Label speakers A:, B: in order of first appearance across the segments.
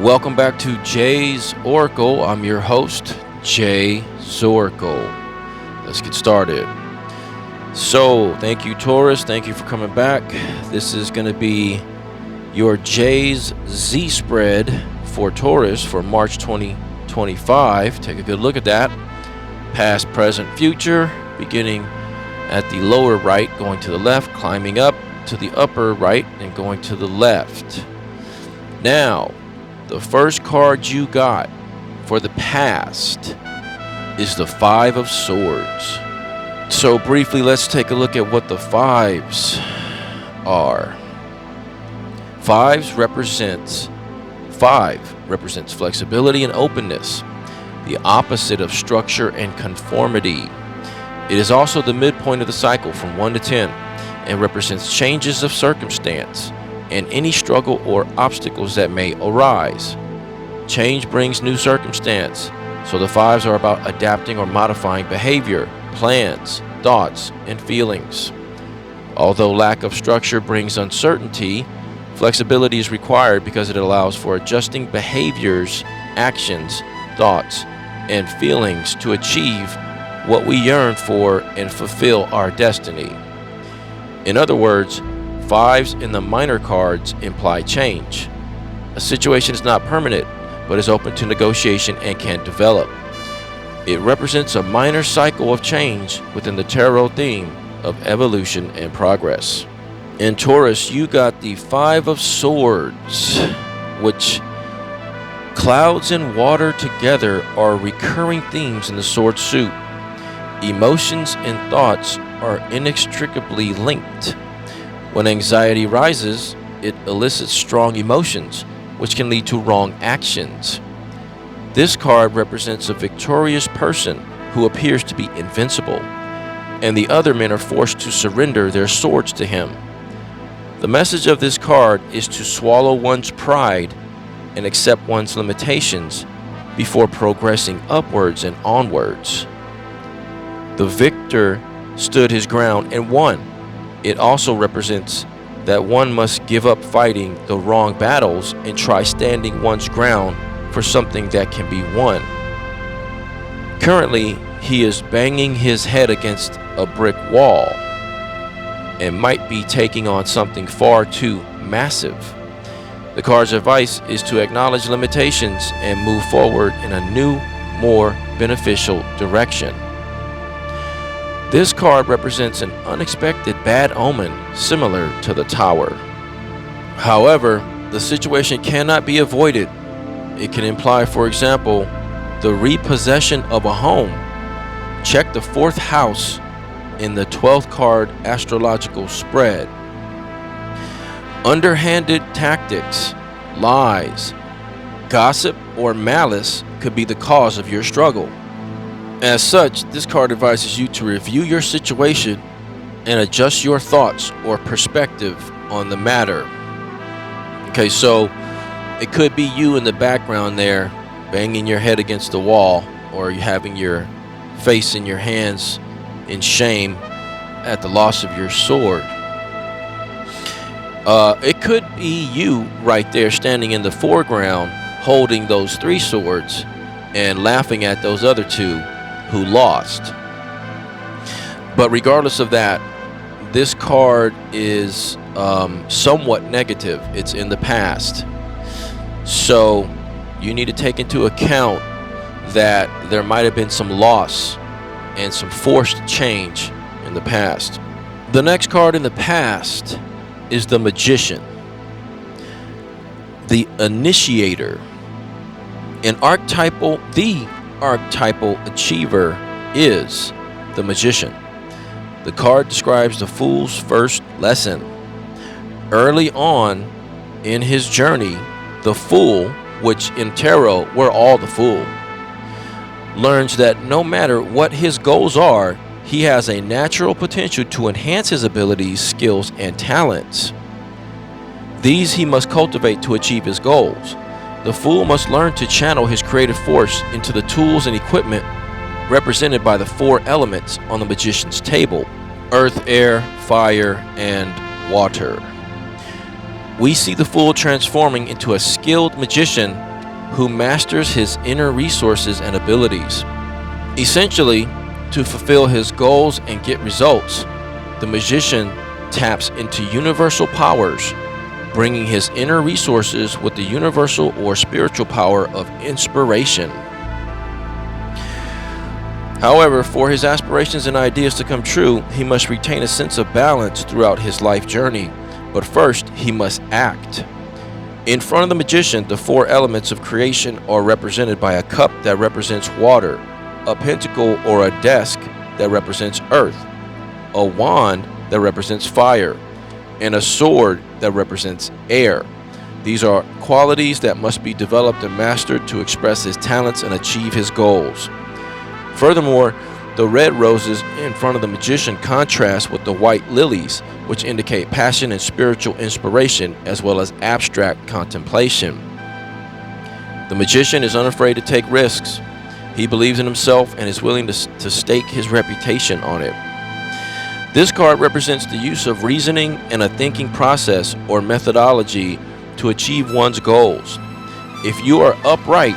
A: Welcome back to Jaze Oracle. I'm your host, Zoracle. Let's get started. So, thank you, Taurus. Thank you for coming back. This is going to be your Jaze Z spread for Taurus for March 2025. Take a good look at that. Past, present, future, beginning at the lower right, going to the left, climbing up to the upper right, and going to the left. Now, the first card you got for the past is the Five of Swords. So briefly, let's take a look at what the fives are. Five represents flexibility and openness, the opposite of structure and conformity. It is also the midpoint of the cycle from 1 to 10 and represents changes of circumstance and any struggle or obstacles that may arise. Change brings new circumstance, so the fives are about adapting or modifying behavior, plans, thoughts, and feelings. Although lack of structure brings uncertainty, flexibility is required because it allows for adjusting behaviors, actions, thoughts, and feelings to achieve what we yearn for and fulfill our destiny. In other words, fives in the minor cards imply change. A situation is not permanent, but is open to negotiation and can develop. It represents a minor cycle of change within the tarot theme of evolution and progress. In Taurus, you got the Five of Swords, which clouds and water together are recurring themes in the sword suit. Emotions and thoughts are inextricably linked. When anxiety rises, it elicits strong emotions, which can lead to wrong actions. This card represents a victorious person who appears to be invincible, and the other men are forced to surrender their swords to him. The message of this card is to swallow one's pride and accept one's limitations before progressing upwards and onwards. The victor stood his ground and won. It also represents that one must give up fighting the wrong battles and try standing one's ground for something that can be won. Currently, he is banging his head against a brick wall and might be taking on something far too massive. The card's advice is to acknowledge limitations and move forward in a new, more beneficial direction. This card represents an unexpected bad omen similar to the Tower. However, the situation cannot be avoided. It can imply, for example, the repossession of a home. Check the 4th house in the 12th card astrological spread. Underhanded tactics, lies, gossip, or malice could be the cause of your struggle. As such, this card advises you to review your situation and adjust your thoughts or perspective on the matter. Okay, so it could be you in the background there banging your head against the wall, or you having your face in your hands in shame at the loss of your sword. It could be you right there standing in the foreground holding those 3 swords and laughing at those other 2 who lost. But regardless of that, this card is somewhat negative. It's in the past. So you need to take into account that there might have been some loss and some forced change in the past. The next card in the past is the Magician, the Initiator, the archetypal achiever is the Magician. The card describes the fool's first lesson. Early on in his journey, the fool, which in tarot we're all the fool, learns that no matter what his goals are, he has a natural potential to enhance his abilities, skills, and talents. These he must cultivate to achieve his goals. The fool must learn to channel his creative force into the tools and equipment represented by the 4 elements on the magician's table: earth, air, fire, and water. We see the fool transforming into a skilled magician who masters his inner resources and abilities. Essentially, to fulfill his goals and get results, the magician taps into universal powers, bringing his inner resources with the universal or spiritual power of inspiration. However, for his aspirations and ideas to come true, he must retain a sense of balance throughout his life journey. But first, he must act. In front of the magician, the four elements of creation are represented by a cup that represents water, a pentacle or a desk that represents earth, a wand that represents fire, and a sword that represents air. These are qualities that must be developed and mastered to express his talents and achieve his goals. Furthermore, the red roses in front of the magician contrast with the white lilies, which indicate passion and spiritual inspiration, as well as abstract contemplation. The magician is unafraid to take risks. He believes in himself and is willing to stake his reputation on it. This card represents the use of reasoning and a thinking process or methodology to achieve one's goals. If you are upright,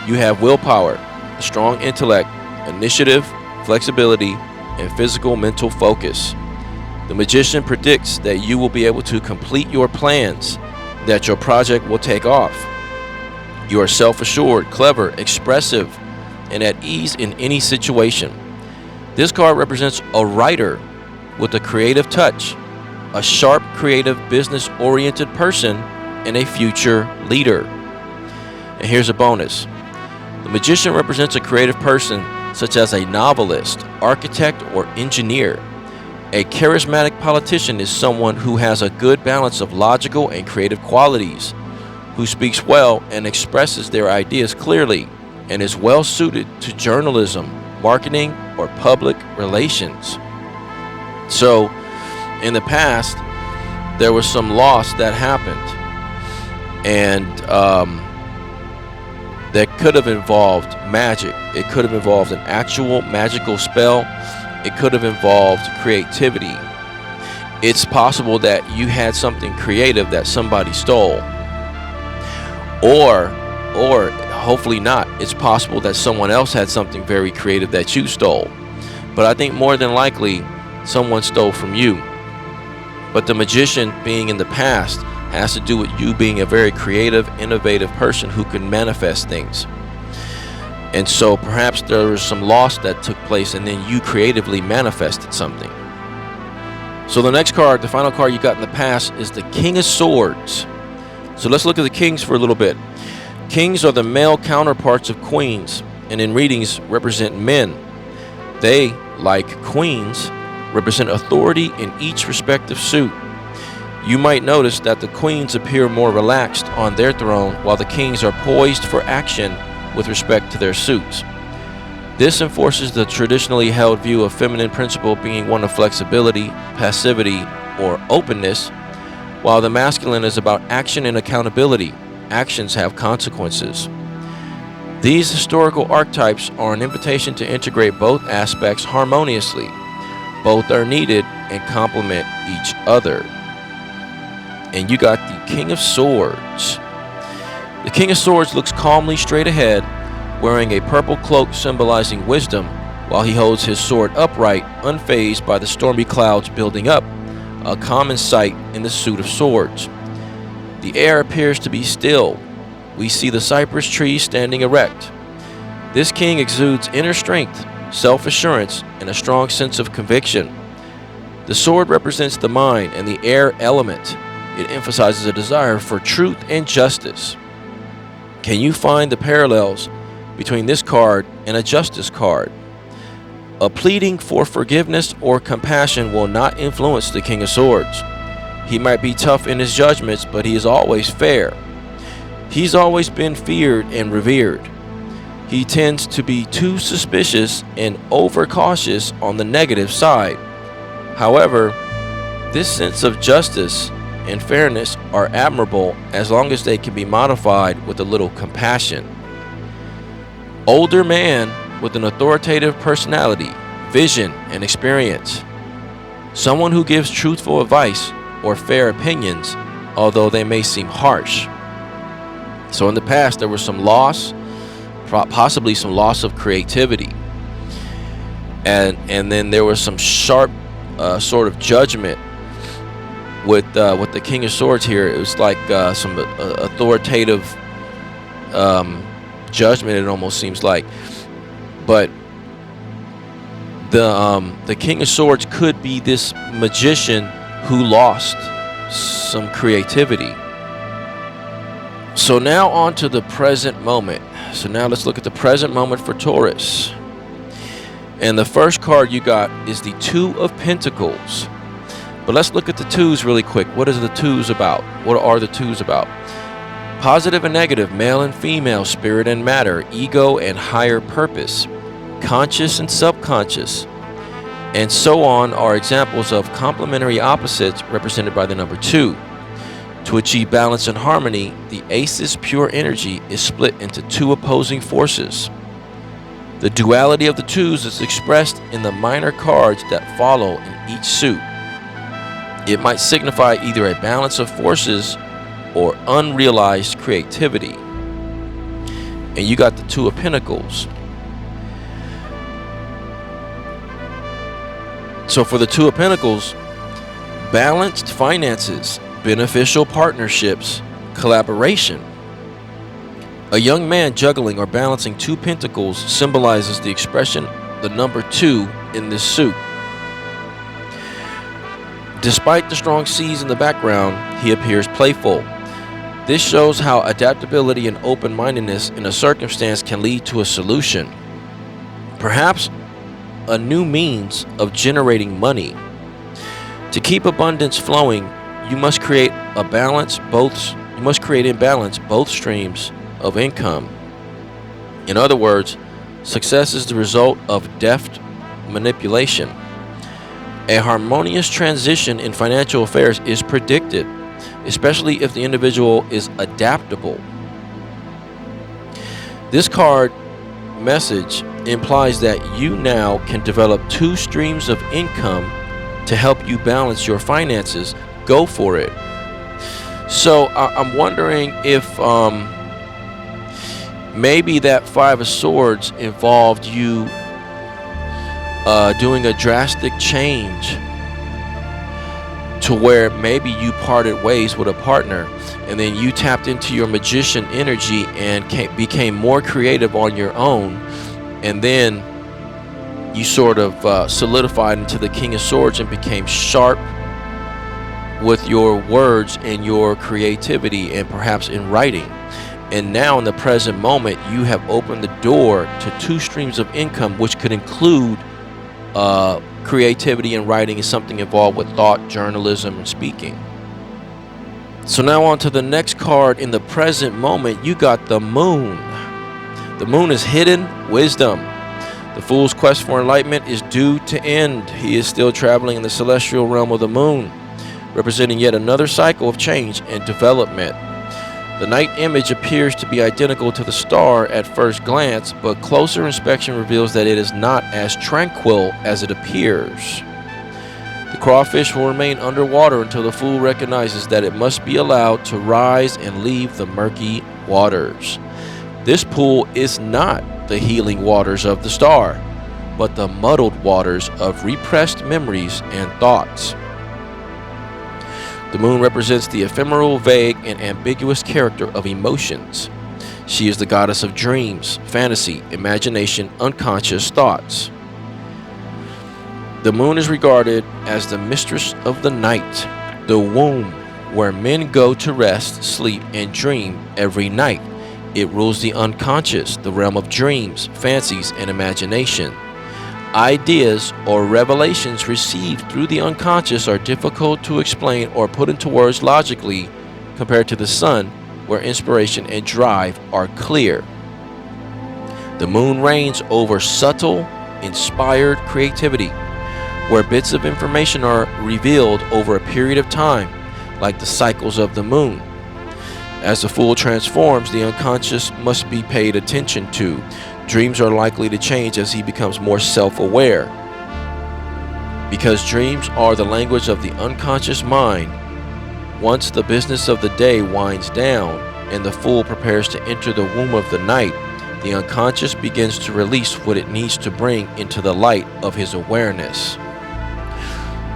A: you have willpower, a strong intellect, initiative, flexibility, and physical mental focus. The magician predicts that you will be able to complete your plans, that your project will take off. You are self-assured, clever, expressive, and at ease in any situation. This card represents a writer with a creative touch, a sharp, creative, business-oriented person, and a future leader. And here's a bonus. The magician represents a creative person such as a novelist, architect, or engineer. A charismatic politician is someone who has a good balance of logical and creative qualities, who speaks well and expresses their ideas clearly, and is well suited to journalism, marketing, or public relations. So, in the past, there was some loss that happened, and that could have involved magic. It could have involved an actual magical spell. It could have involved creativity. It's possible that you had something creative that somebody stole. Or hopefully not. It's possible that someone else had something very creative that you stole. But I think more than likely, someone stole from you. But the magician being in the past has to do with you being a very creative, innovative person who can manifest things. And so perhaps there was some loss that took place, and then you creatively manifested something. So the next card, the final card you got in the past, is the King of Swords. So let's look at the kings for a little bit. Kings are the male counterparts of queens, and in readings represent men. They, like queens, represent authority in each respective suit. You might notice that the queens appear more relaxed on their throne, while the kings are poised for action with respect to their suits. This enforces the traditionally held view of feminine principle being one of flexibility, passivity, or openness, while the masculine is about action and accountability. Actions have consequences. These historical archetypes are an invitation to integrate both aspects harmoniously. Both are needed and complement each other. And you got the King of Swords. The King of Swords looks calmly straight ahead, wearing a purple cloak symbolizing wisdom, while he holds his sword upright, unfazed by the stormy clouds building up, a common sight in the suit of swords. The air appears to be still. We see the cypress trees standing erect. This king exudes inner strength, self-assurance, and a strong sense of conviction. The sword represents the mind and the air element. It emphasizes a desire for truth and justice. Can you find the parallels between this card and a justice card? A pleading for forgiveness or compassion will not influence the King of Swords. He might be tough in his judgments, but he is always fair. He's always been feared and revered. He tends to be too suspicious and overcautious on the negative side. However, this sense of justice and fairness are admirable as long as they can be modified with a little compassion. Older man with an authoritative personality, vision, and experience. Someone who gives truthful advice or fair opinions, although they may seem harsh. So in the past, there was some loss, possibly some loss of creativity. And then there was some sharp sort of judgment with the King of Swords here. It was like some authoritative judgment, it almost seems like. But the King of Swords could be this magician who lost some creativity. So now on to the present moment. So now let's look at the present moment for Taurus. And the first card you got is the Two of Pentacles. But let's look at the twos really quick. What is the twos about? What are the twos about? Positive and negative, male and female, spirit and matter, ego and higher purpose, conscious and subconscious, and so on are examples of complementary opposites represented by the number 2. To achieve balance and harmony, the ace's pure energy is split into 2 opposing forces. The duality of the twos is expressed in the minor cards that follow in each suit. It might signify either a balance of forces or unrealized creativity. And you got the Two of Pentacles. So for the Two of Pentacles, balanced finances, beneficial partnerships, collaboration. A young man juggling or balancing 2 pentacles symbolizes the expression, the number 2 in this suit. Despite the strong C's in the background, he appears playful. This shows how adaptability and open-mindedness in a circumstance can lead to a solution. Perhaps a new means of generating money. To keep abundance flowing, you must create in balance both streams of income. In other words, success is the result of deft manipulation. A harmonious transition in financial affairs is predicted, especially if the individual is adaptable. This card message implies that you now can develop 2 streams of income to help you balance your finances. Go for it. So I'm wondering if maybe that 5 of Swords involved you doing a drastic change to where maybe you parted ways with a partner and then you tapped into your magician energy and became more creative on your own, and then you sort of solidified into the King of Swords and became sharp with your words and your creativity and perhaps in writing. And now in the present moment, you have opened the door to 2 streams of income, which could include creativity and writing is something involved with thought, journalism, and speaking. So now on to the next card. In the present moment, you got the Moon. The Moon is hidden wisdom. The Fool's quest for enlightenment is due to end. He is still traveling in the celestial realm of the Moon, representing yet another cycle of change and development. The night image appears to be identical to the star at first glance, but closer inspection reveals that it is not as tranquil as it appears. The crawfish will remain underwater until the Fool recognizes that it must be allowed to rise and leave the murky waters. This pool is not the healing waters of the star, but the muddled waters of repressed memories and thoughts. The Moon represents the ephemeral, vague, and ambiguous character of emotions. She is the goddess of dreams, fantasy, imagination, unconscious thoughts. The Moon is regarded as the mistress of the night, the womb, where men go to rest, sleep, and dream every night. It rules the unconscious, the realm of dreams, fancies, and imagination. Ideas or revelations received through the unconscious are difficult to explain or put into words logically compared to the sun, where inspiration and drive are clear. The Moon reigns over subtle, inspired creativity, where bits of information are revealed over a period of time, like the cycles of the Moon. As the Fool transforms, the unconscious must be paid attention to. Dreams are likely to change as he becomes more self-aware. Because dreams are the language of the unconscious mind, once the business of the day winds down, and the Fool prepares to enter the womb of the night, the unconscious begins to release what it needs to bring into the light of his awareness.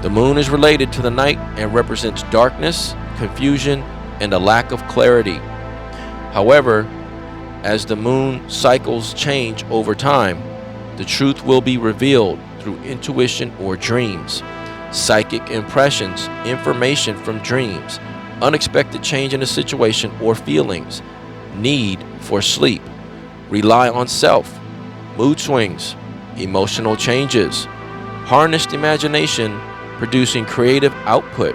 A: The moon is related to the night and represents darkness, confusion, and a lack of clarity. However, as the moon cycles change over time, the truth will be revealed through intuition or dreams, psychic impressions, information from dreams, unexpected change in a situation or feelings, need for sleep, rely on self, mood swings, emotional changes, harnessed imagination, producing creative output.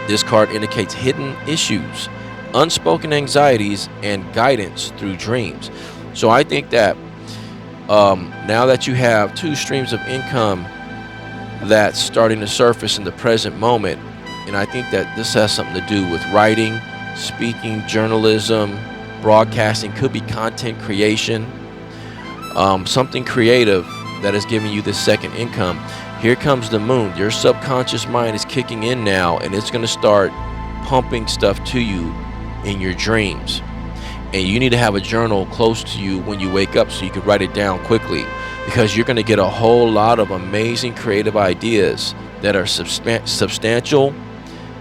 A: This card indicates hidden issues, unspoken anxieties, and guidance through dreams. So I think that now that you have two streams of income that's starting to surface in the present moment, and I think that this has something to do with writing, speaking, journalism, broadcasting, could be content creation, something creative that is giving you this second income. Here comes the moon. Your subconscious mind is kicking in now, and it's going to start pumping stuff to you in your dreams. And you need to have a journal close to you when you wake up so you can write it down quickly, because you're going to get a whole lot of amazing creative ideas that are substantial,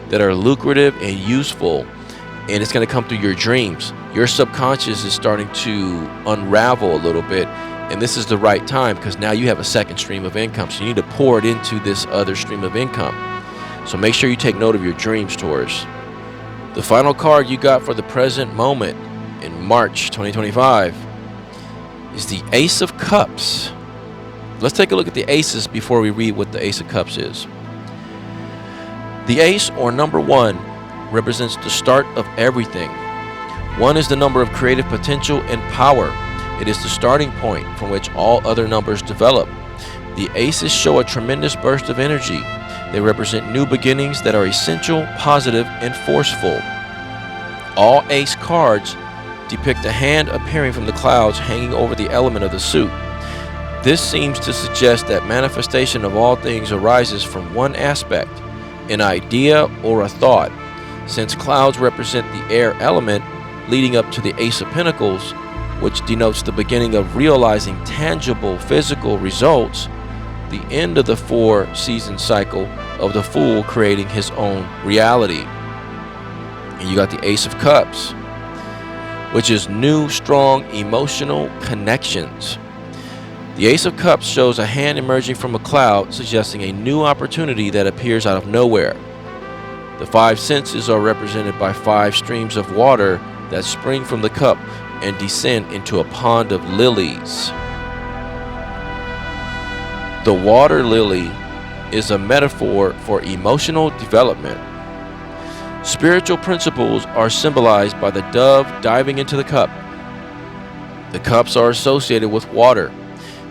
A: that are lucrative and useful, and it's going to come through your dreams. Your subconscious is starting to unravel a little bit, and this is the right time because now you have a second stream of income, so you need to pour it into this other stream of income. So make sure you take note of your dreams, Taurus. The final card you got for the present moment in March 2025 is the Ace of Cups. Let's take a look at the aces before we read what the Ace of Cups is. The ace, or number 1, represents the start of everything. 1 is the number of creative potential and power. It is the starting point from which all other numbers develop. The aces show a tremendous burst of energy. They represent new beginnings that are essential, positive, and forceful. All ace cards depict a hand appearing from the clouds hanging over the element of the suit. This seems to suggest that manifestation of all things arises from one aspect, an idea or a thought. Since clouds represent the air element, leading up to the Ace of Pentacles, which denotes the beginning of realizing tangible physical results, the end of the 4-season cycle of the Fool creating his own reality. And you got the Ace of Cups, which is new, strong, emotional connections. The Ace of Cups shows a hand emerging from a cloud, suggesting a new opportunity that appears out of nowhere. The 5 senses are represented by 5 streams of water that spring from the cup and descend into a pond of lilies. The water lily is a metaphor for emotional development. Spiritual principles are symbolized by the dove diving into the cup. The cups are associated with water,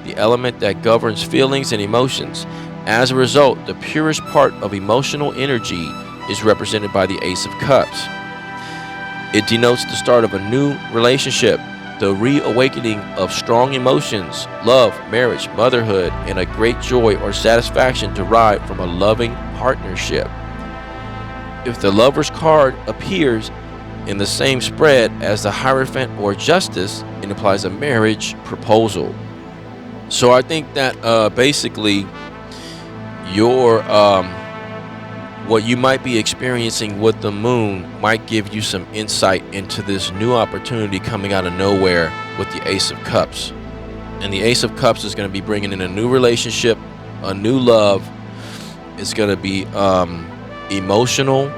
A: the element that governs feelings and emotions. As a result, the purest part of emotional energy is represented by the Ace of Cups. It denotes the start of a new relationship, the reawakening of strong emotions, love, marriage, motherhood, and a great joy or satisfaction derived from a loving partnership. If the Lover's card appears in the same spread as the Hierophant or Justice, it implies a marriage proposal. So I think that basically your what you might be experiencing with the moon might give you some insight into this new opportunity coming out of nowhere with the Ace of Cups. And the Ace of Cups is going to be bringing in a new relationship, a new love. It's going to be emotional,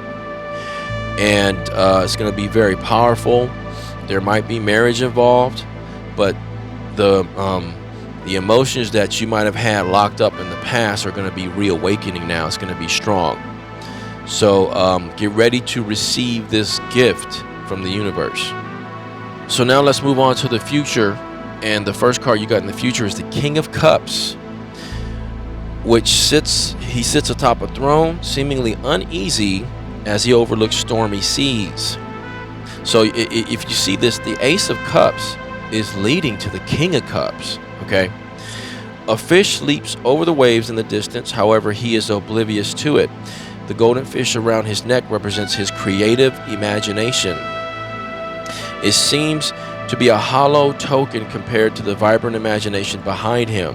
A: and it's going to be very powerful. There might be marriage involved, but the emotions that you might have had locked up in the past are going to be reawakening now. It's going to be strong. So get ready to receive this gift from the universe. So now let's move on to the future. And the first card you got in the future is the King of Cups, which sits atop a throne, seemingly uneasy as he overlooks stormy seas. So if you see this, the Ace of Cups is leading to the King of Cups. Okay, a fish leaps over the waves in the distance. However, he is oblivious to it. The golden fish around his neck represents his creative imagination. It seems to be a hollow token compared to the vibrant imagination behind him.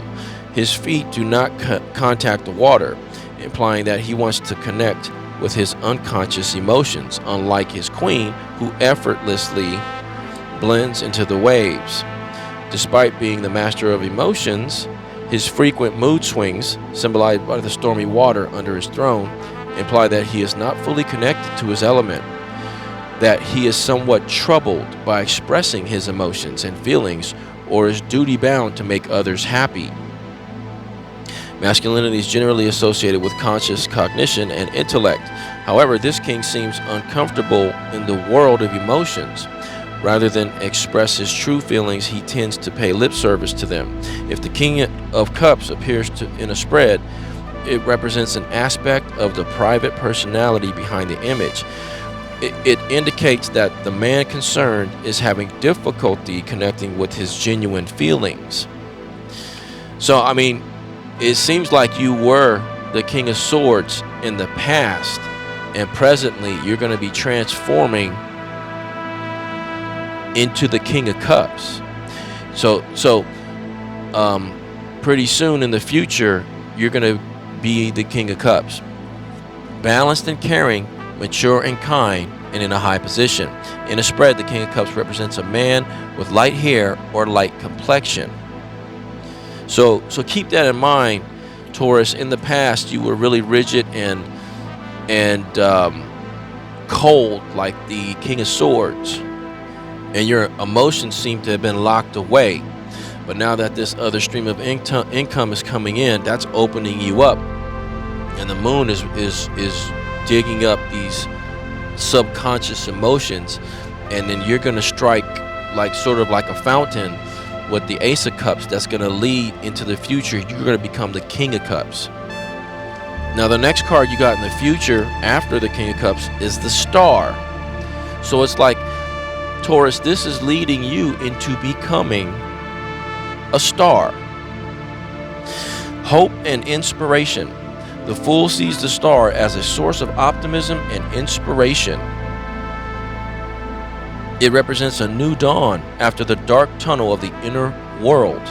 A: His feet do not contact the water, implying that he wants to connect with his unconscious emotions, unlike his queen, who effortlessly blends into the waves. Despite being the master of emotions, his frequent mood swings, symbolized by the stormy water under his throne, imply that he is not fully connected to his element, that he is somewhat troubled by expressing his emotions and feelings, or is duty-bound to make others happy. Masculinity is generally associated with conscious cognition and intellect. However, this king seems uncomfortable in the world of emotions. Rather than express his true feelings, he tends to pay lip service to them. If the King of Cups appears in a spread, it represents an aspect of the private personality behind the image. It indicates that the man concerned is having difficulty connecting with his genuine feelings. So, I mean, it seems like you were the King of Swords in the past, and presently you're going to be transforming into the King of Cups. So pretty soon in the future, you're going to be the King of Cups. Balanced and caring, mature and kind, and in a high position. In a spread, the King of Cups represents a man with light hair or light complexion. So keep that in mind, Taurus. In the past, you were really rigid and cold, like the King of Swords, and your emotions seem to have been locked away. But now that this other stream of income is coming in, that's opening you up, and the moon is digging up these subconscious emotions, and then you're going to strike like sort of like a fountain with the Ace of Cups that's going to lead into the future. You're going to become the King of Cups. Now the next card you got in the future after the King of Cups is the Star. So it's like, Taurus, this is leading you into becoming a star. Hope and inspiration. The Fool sees the star as a source of optimism and inspiration. It represents a new dawn after the dark tunnel of the inner world.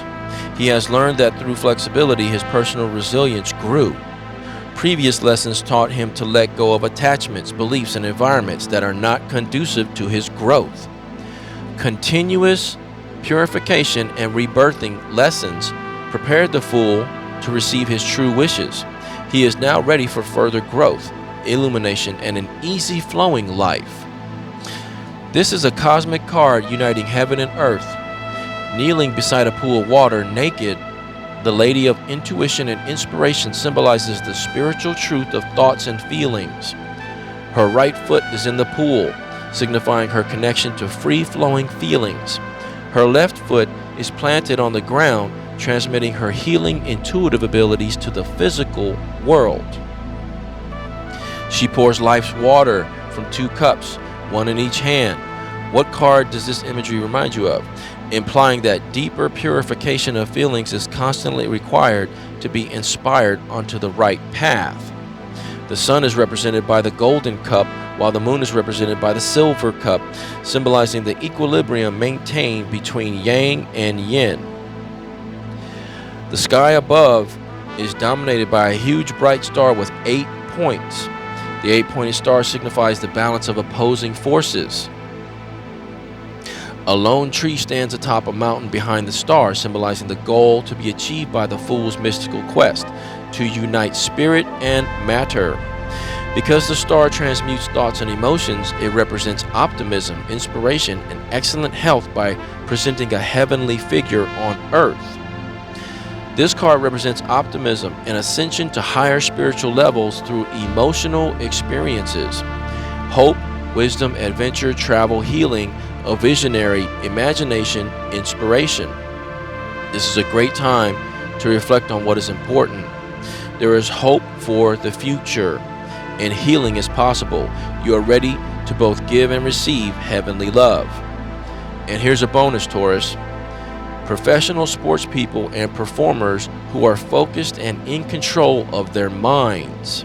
A: He has learned that through flexibility, his personal resilience grew. Previous lessons taught him to let go of attachments, beliefs, and environments that are not conducive to his growth. Continuous purification and rebirthing lessons prepared the Fool to receive his true wishes. He is now ready for further growth, illumination, and an easy flowing life. This is a cosmic card uniting heaven and earth. Kneeling beside a pool of water, naked, the Lady of Intuition and Inspiration symbolizes the spiritual truth of thoughts and feelings. Her right foot is in the pool, signifying her connection to free-flowing feelings. Her left foot is planted on the ground, transmitting her healing intuitive abilities to the physical world. She pours life's water from 2 cups, one in each hand. What card does this imagery remind you of? Implying that deeper purification of feelings is constantly required to be inspired onto the right path. The sun is represented by the golden cup, while the moon is represented by the silver cup, symbolizing the equilibrium maintained between yang and yin. The sky above is dominated by a huge bright star with 8 points. The 8-pointed star signifies the balance of opposing forces. A lone tree stands atop a mountain behind the star, symbolizing the goal to be achieved by the Fool's mystical quest, to unite spirit and matter. Because the star transmutes thoughts and emotions, it represents optimism, inspiration, and excellent health by presenting a heavenly figure on earth. This card represents optimism and ascension to higher spiritual levels through emotional experiences. Hope, wisdom, adventure, travel, healing, a visionary, imagination, inspiration. This is a great time to reflect on what is important. There is hope for the future, and healing is possible. You are ready to both give and receive heavenly love. And here's a bonus, Taurus. Professional sports people and performers who are focused and in control of their minds.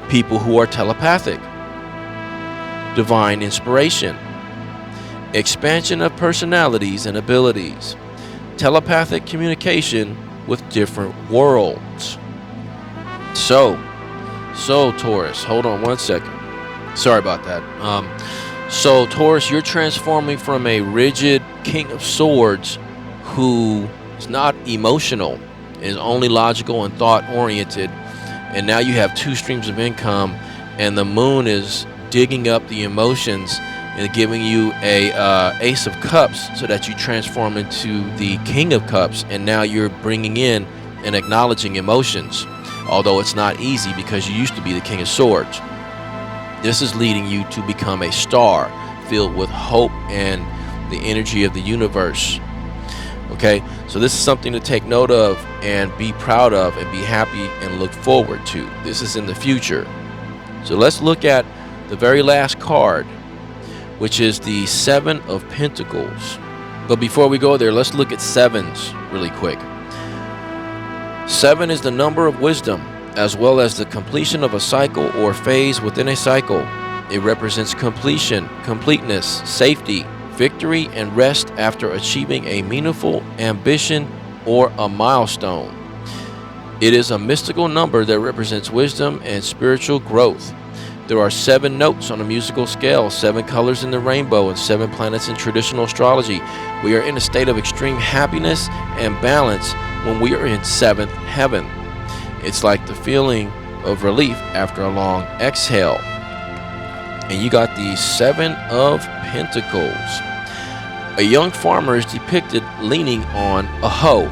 A: People who are telepathic. Divine inspiration. expansion of personalities and abilities, telepathic communication with different worlds. So Taurus, hold on one second. Sorry about that. So Taurus, you're transforming from a rigid King of Swords who is not emotional, is only logical and thought oriented, and now you have two streams of income, and the moon is digging up the emotions and giving you a Ace of Cups so that you transform into the King of Cups, and now you're bringing in and acknowledging emotions, although it's not easy because you used to be the King of Swords. This is leading you to become a star filled with hope and the energy of the universe. Okay, so this is something to take note of and be proud of and be happy and look forward to. This is in the future. So let's look at the very last card, which is the Seven of Pentacles. But before we go there, let's look at sevens really quick. 7 is the number of wisdom, as well as the completion of a cycle or phase within a cycle. It represents completion, completeness, safety, victory, and rest after achieving a meaningful ambition or a milestone. It is a mystical number that represents wisdom and spiritual growth. There are 7 notes on a musical scale, 7 colors in the rainbow, and 7 planets in traditional astrology. We are in a state of extreme happiness and balance when we are in 7th heaven. It's like the feeling of relief after a long exhale. And you got the 7 of Pentacles. A young farmer is depicted leaning on a hoe.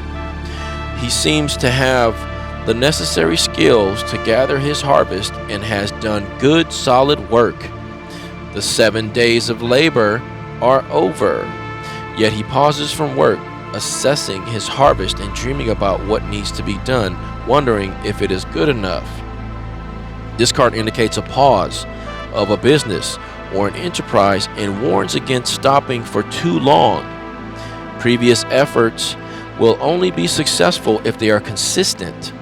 A: He seems to have the necessary skills to gather his harvest and has done good, solid work. The 7 days of labor are over, yet he pauses from work, assessing his harvest and dreaming about what needs to be done, wondering if it is good enough. This card indicates a pause of a business or an enterprise and warns against stopping for too long. Previous efforts will only be successful if they are consistent.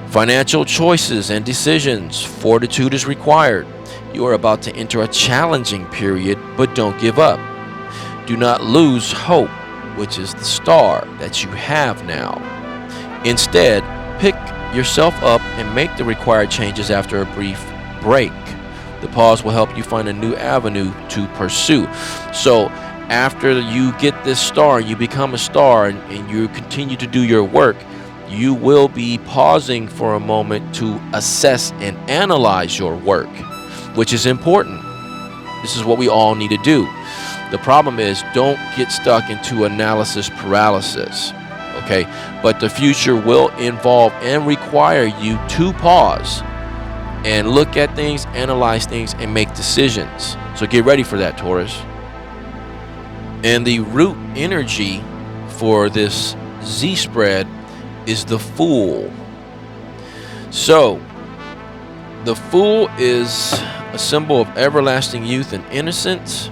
A: Financial choices and decisions, fortitude is required. You are about to enter a challenging period, but don't give up. Do not lose hope, which is the star that you have now. Instead, pick yourself up and make the required changes after a brief break. The pause will help you find a new avenue to pursue. So after you get this star, you become a star, and you continue to do your work, you will be pausing for a moment to assess and analyze your work, which is important. This is what we all need to do. The problem is, don't get stuck into analysis paralysis, okay? But the future will involve and require you to pause and look at things, analyze things, and make decisions. So get ready for that, Taurus. And the root energy for this Z spread is the Fool. So the Fool is a symbol of everlasting youth and innocence.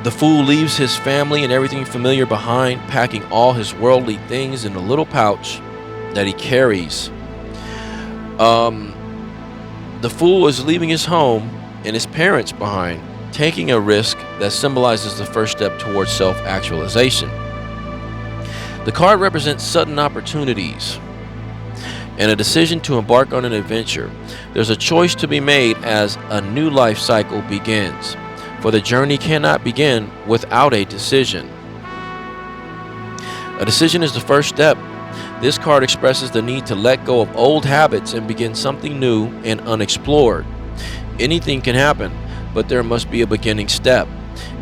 A: The Fool leaves his family and everything familiar behind, packing all his worldly things in a little pouch that he carries. The Fool is leaving his home and his parents behind, taking a risk that symbolizes the first step towards self-actualization. The card represents sudden opportunities and a decision to embark on an adventure. There's a choice to be made as a new life cycle begins, for the journey cannot begin without a decision. A decision is the first step. This card expresses the need to let go of old habits and begin something new and unexplored. Anything can happen, but there must be a beginning step.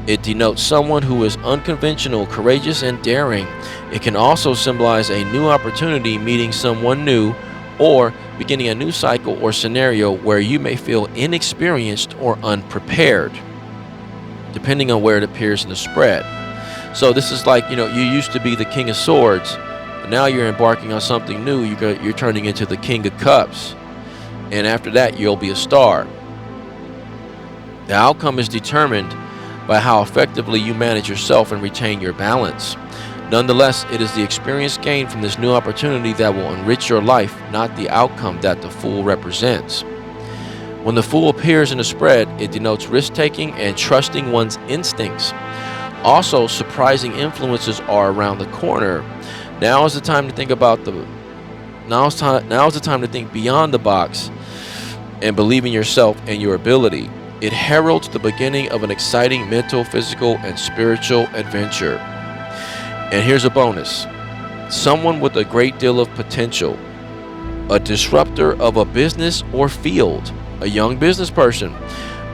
A: It denotes someone who is unconventional, courageous, and daring. It can also symbolize a new opportunity, meeting someone new, or beginning a new cycle or scenario where you may feel inexperienced or unprepared, depending on where it appears in the spread. So this is like, you used to be the King of Swords, but now you're embarking on something new. You're turning into the King of Cups, and after that you'll be a star. The outcome is determined by how effectively you manage yourself and retain your balance. Nonetheless, it is the experience gained from this new opportunity that will enrich your life, not the outcome that the Fool represents. When the Fool appears in the spread, it denotes risk-taking and trusting one's instincts. Also, surprising influences are around the corner. Now is the time to think about now is the time to think beyond the box and believe in yourself and your ability. It heralds the beginning of an exciting mental, physical, and spiritual adventure. And here's a bonus. Someone with a great deal of potential, a disruptor of a business or field, a young business person,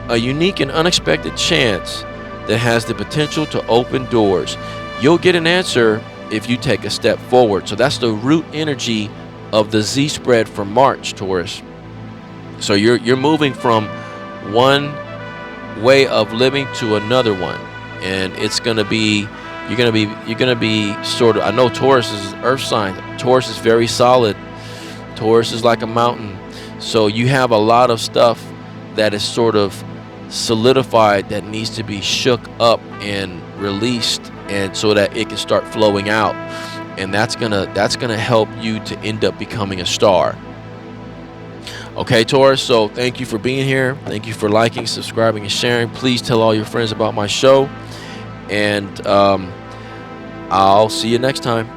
A: a unique and unexpected chance that has the potential to open doors. You'll get an answer if you take a step forward. So that's the root energy of the Z spread for March, Taurus. So you're moving from one way of living to another one, and it's gonna be you're gonna be sort of, I know Taurus is an earth sign. Taurus is very solid. Taurus is like a mountain. So you have a lot of stuff that is sort of solidified that needs to be shook up and released, and so that it can start flowing out. And that's gonna help you to end up becoming a star. Okay, Taurus, so thank you for being here. Thank you for liking, subscribing, and sharing. Please tell all your friends about my show. And I'll see you next time.